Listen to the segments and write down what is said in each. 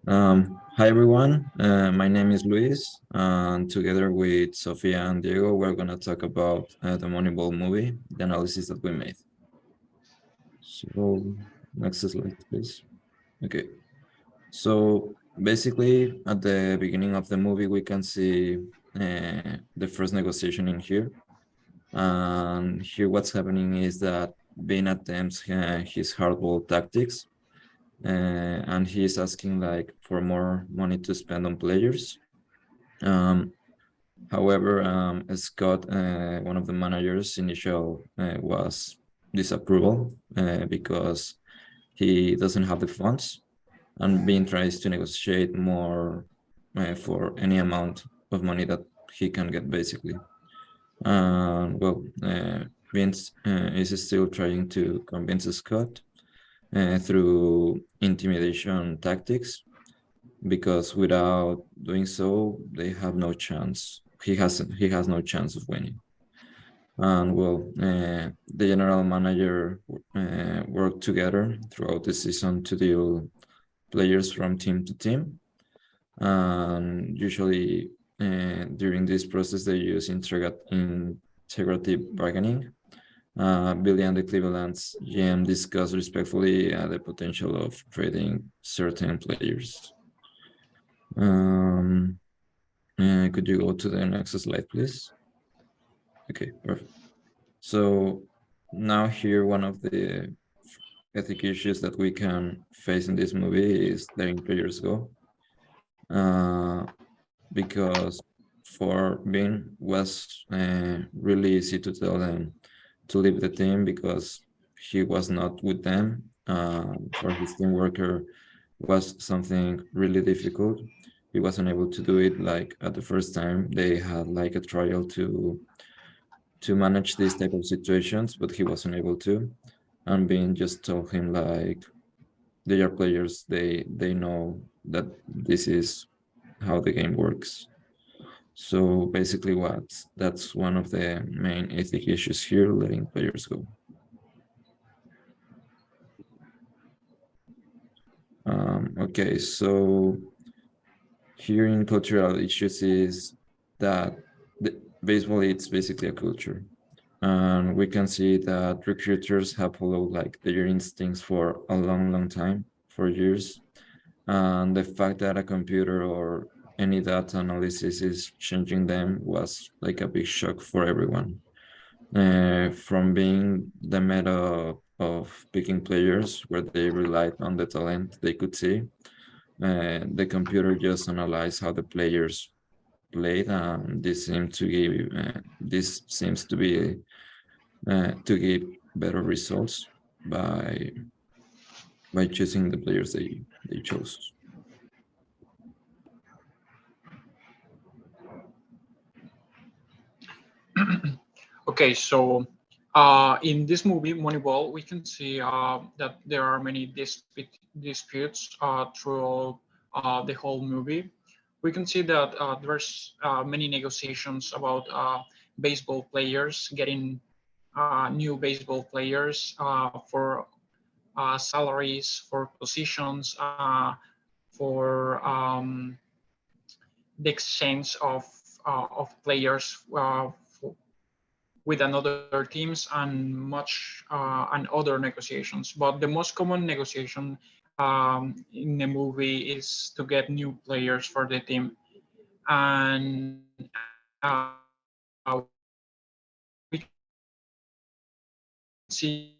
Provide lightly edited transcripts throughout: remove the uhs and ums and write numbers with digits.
Hi everyone, my name is Luis, and together with Sofia and Diego, we're going to talk about the Moneyball movie, the analysis that we made. So, next slide, please. Okay, so basically, at the beginning of the movie, we can see the first negotiation in here. And here, what's happening is that Bean attempts his hardball tactics, and he is asking like for more money to spend on players. However, Scott, one of the managers, initial was disapproval because he doesn't have the funds, and Bean tries to negotiate more for any amount of money that he can get, basically. Well, Vince is still trying to convince Scott through intimidation tactics, because without doing so, they have no chance. He has no chance of winning. And well, the general manager worked together throughout the season to deal players from team to team. And usually during this process, they use integrative bargaining. Billy and the Cleveland's GM discussed respectfully the potential of trading certain players. Could you go to the next slide, please? Okay, perfect. So now here, one of the ethic issues that we can face in this movie is letting players go. Because for Bean was really easy to tell them to leave the team because he was not with them. For his team worker was something really difficult. He wasn't able to do it like at the first time. They had like a trial to manage these type of situations, but he wasn't able to. And Bean just told him like they are players, they know that this is how the game works. So basically that's one of the main ethic issues here, letting players go. Okay, so here in cultural issues is that baseball, it's basically a culture. And we can see that recruiters have followed like their instincts for a long time, for years. And the fact that a computer or any data analysis is changing them was like a big shock for everyone. From being the meta of picking players where they relied on the talent they could see, the computer just analyzed how the players played, and this seems to be to give better results by choosing the players they chose. Okay, so in this movie, Moneyball, we can see that there are many disputes through the whole movie. We can see that there's many negotiations about baseball players getting new baseball players for salaries, for positions, for the exchange of players with another teams and much and other negotiations. But the most common negotiation in the movie is to get new players for the team, and we can see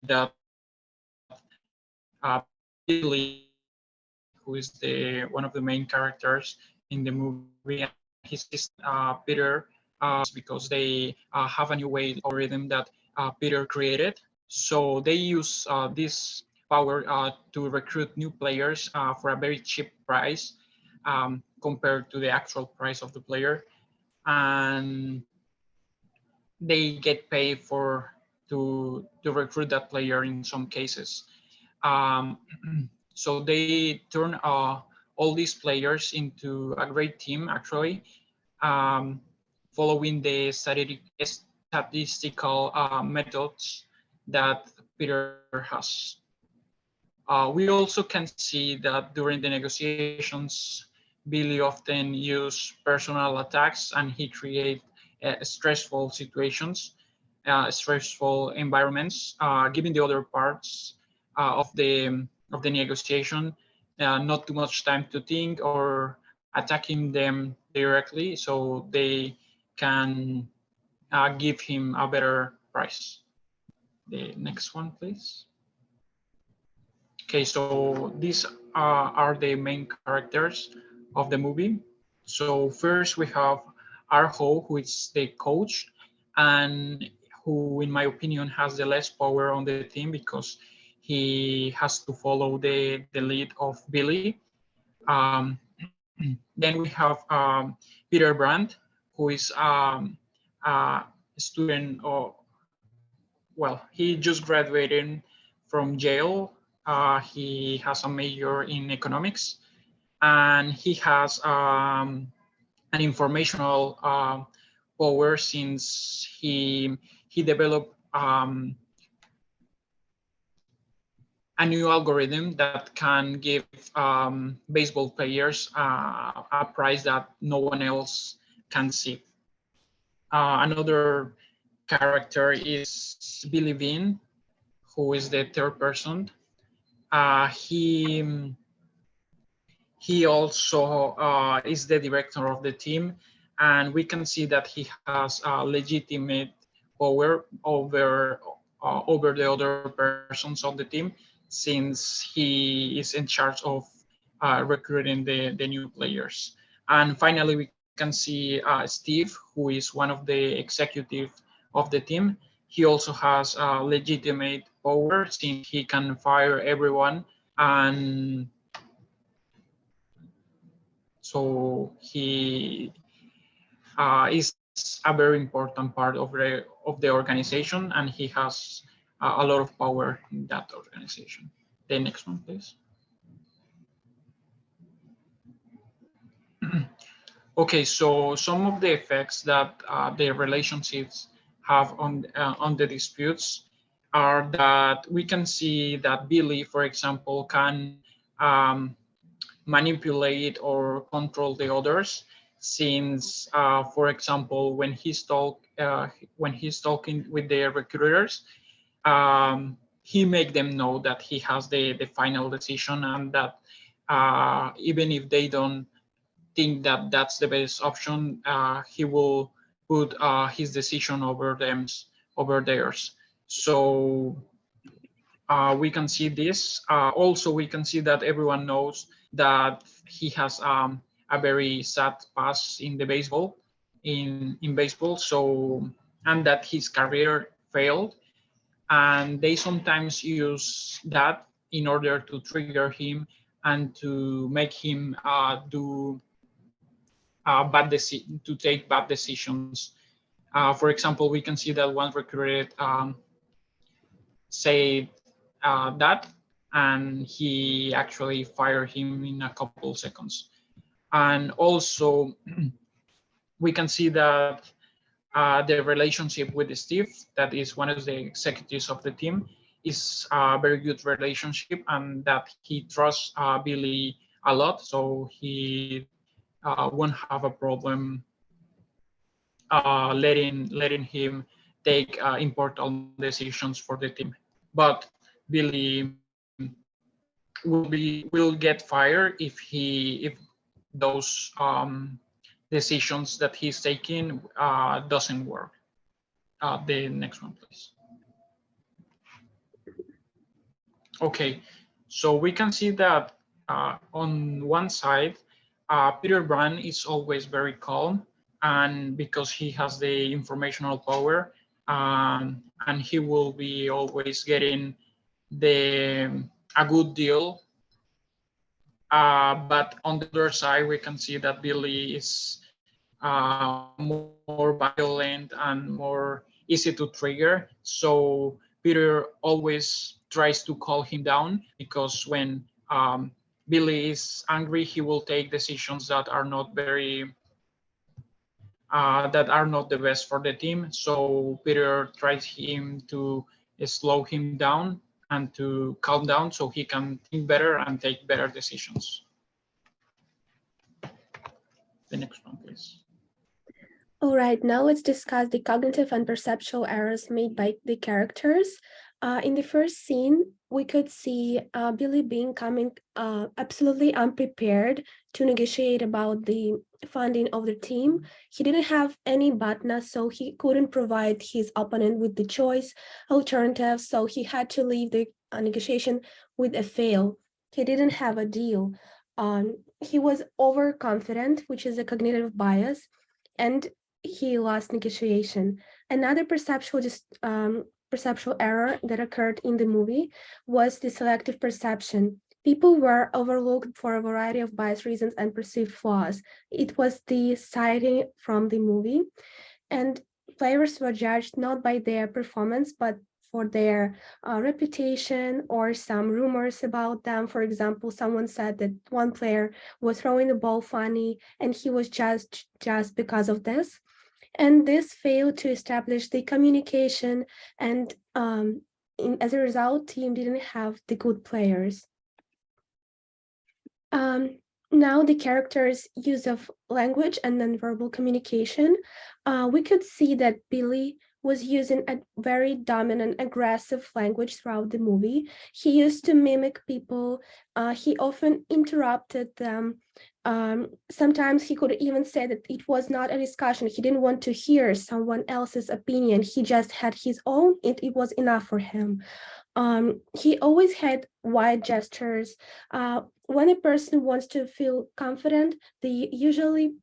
that Billy, who is the one of the main characters in the movie, and his assistant Peter, because they have a new way algorithm that Peter created. So they use this power to recruit new players for a very cheap price compared to the actual price of the player, and they get paid for to recruit that player in some cases. Um, so they turn all these players into a great team, actually, um, following the statistical methods that Peter has. We also can see that during the negotiations, Billy often used personal attacks and he created stressful situations, stressful environments, giving the other parts of the negotiation not too much time to think or attacking them directly, so they can give him a better price. The next one, please. Okay, so these are the main characters of the movie. So first we have Arho, who is the coach, and who, in my opinion, has the less power on the team because he has to follow the lead of Billy. Um, then we have Peter Brandt, who is a student, or well, he just graduated from jail. He has a major in economics, and he has an informational power since he developed a new algorithm that can give baseball players a price that no one else can see. Another character is Billy Bean, who is the third person. He also is the director of the team, and we can see that he has a legitimate power over the other persons on the team, since he is in charge of recruiting the new players. And finally, we can see Steve, who is one of the executive of the team. He also has legitimate power since he can fire everyone, and so he is a very important part of the organization, and he has a lot of power in that organization. The next one, please. Okay, so some of the effects that the relationships have on the disputes are that we can see that Billy, for example, can manipulate or control the others, since for example, when he's talking with the recruiters, he make them know that he has the final decision, and that even if they don't think that that's the best option, he will put his decision over theirs. So we can see this. Also, we can see that everyone knows that he has a very sad past in the baseball, in baseball. So, and that his career failed, and they sometimes use that in order to trigger him and to make him to take bad decisions. For example, we can see that one recruited said that, and he actually fired him in a couple seconds. And also, we can see that the relationship with Steve, that is one of the executives of the team, is a very good relationship, and that he trusts Billy a lot, so he won't have a problem letting him take important decisions for the team. But Billy will get fired if those decisions that he's taking doesn't work. The next one, please. Okay, so we can see that on one side, Peter Brand is always very calm, and because he has the informational power, and he will be always getting a good deal. But on the other side, we can see that Billy is more violent and more easy to trigger. So Peter always tries to calm him down, because when Billy is angry, he will take decisions that are not the best for the team. So Peter tries him to slow him down, and to calm down so he can think better and take better decisions. The next one, please. All right, now let's discuss the cognitive and perceptual errors made by the characters. In the first scene, we could see Billy coming absolutely unprepared to negotiate about the funding of the team. He didn't have any BATNA, so he couldn't provide his opponent with the choice alternative, so he had to leave the negotiation with a fail. He didn't have a deal. He was overconfident, which is a cognitive bias, and he lost negotiation. Another perceptual error that occurred in the movie was the selective perception. People were overlooked for a variety of bias reasons and perceived flaws. It was the sighting from the movie, and players were judged not by their performance, but for their reputation or some rumors about them. For example, someone said that one player was throwing the ball funny and he was judged just because of this. And this failed to establish the communication, and as a result, team didn't have the good players. Now the characters' use of language and nonverbal communication, we could see that Billy was using a very dominant, aggressive language throughout the movie. He used to mimic people. He often interrupted them. Sometimes he could even say that it was not a discussion. He didn't want to hear someone else's opinion. He just had his own. It was enough for him. He always had wide gestures. When a person wants to feel confident, they usually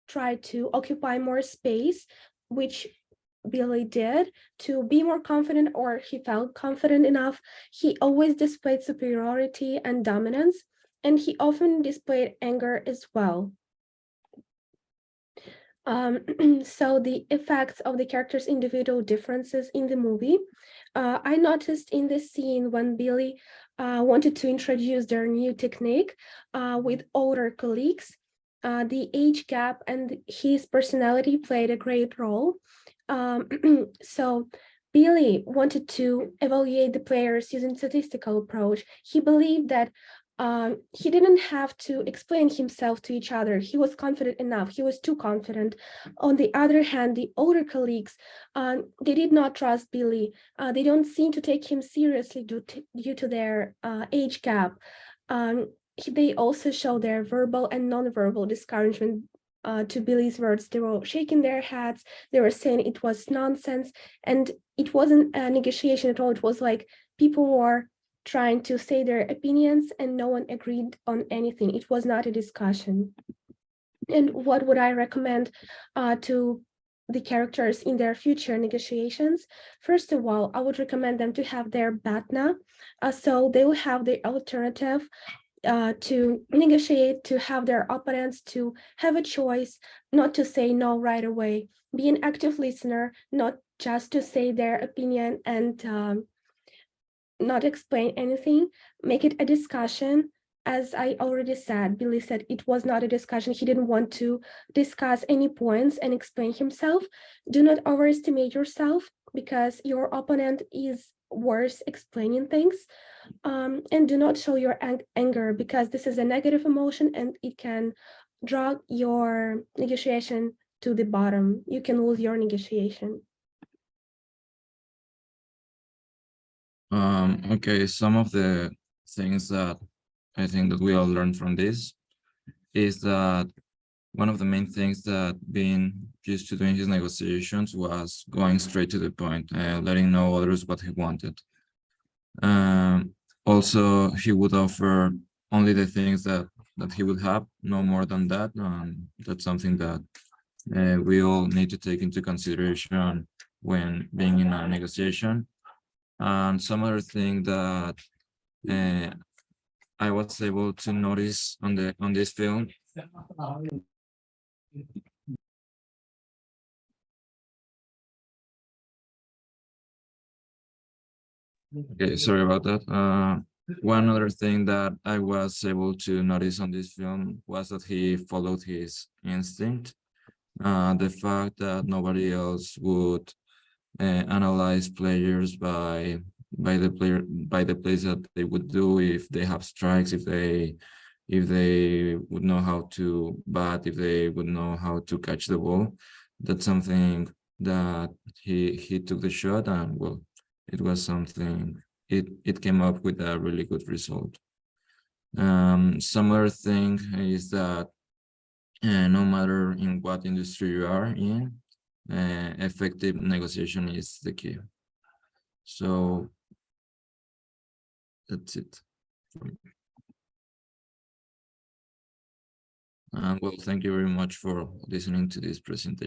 try to occupy more space, which Billy did to be more confident, or he felt confident enough. He always displayed superiority and dominance, and he often displayed anger as well. So the effects of the characters' individual differences in the movie, I noticed in this scene when Billy wanted to introduce their new technique with older colleagues, the age gap and his personality played a great role. So Billy wanted to evaluate the players using statistical approach. He believed that he didn't have to explain himself to each other. He was confident enough. He was too confident. On the other hand, the older colleagues, they did not trust Billy. They don't seem to take him seriously due to their age gap. They also show their verbal and nonverbal discouragement to Billy's words. They were shaking their heads. They were saying it was nonsense. And it wasn't a negotiation at all. It was like people were trying to say their opinions and no one agreed on anything. It was not a discussion. And what would I recommend to the characters in their future negotiations? First of all, I would recommend them to have their BATNA, so they will have the alternative to negotiate, to have their opponents to have a choice, not to say no right away. Be an active listener, not just to say their opinion and not explain anything. Make it a discussion. As I already said, Billy said it was not a discussion. He didn't want to discuss any points and explain himself. Do not overestimate yourself because your opponent is worse explaining things. And do not show your anger because this is a negative emotion and it can drag your negotiation to the bottom. You can lose your negotiation. Okay, some of the things that I think that we all learned from this is that one of the main things that being used to doing his negotiations was going straight to the point, letting know others what he wanted. Also, he would offer only the things that he would have, no more than that. That's something that we all need to take into consideration when being in a negotiation. And some other thing that I was able to notice on this film okay, sorry about that. One other thing that I was able to notice on this film was that he followed his instinct. The fact that nobody else would analyze players by by the plays that they would do, if they have strikes, if they would know how to bat, if they would know how to catch the ball. That's something that he took the shot, and well, it was something, it came up with a really good result. Some other thing is that no matter in what industry you are in, effective negotiation is the key. So that's it. Well, thank you very much for listening to this presentation.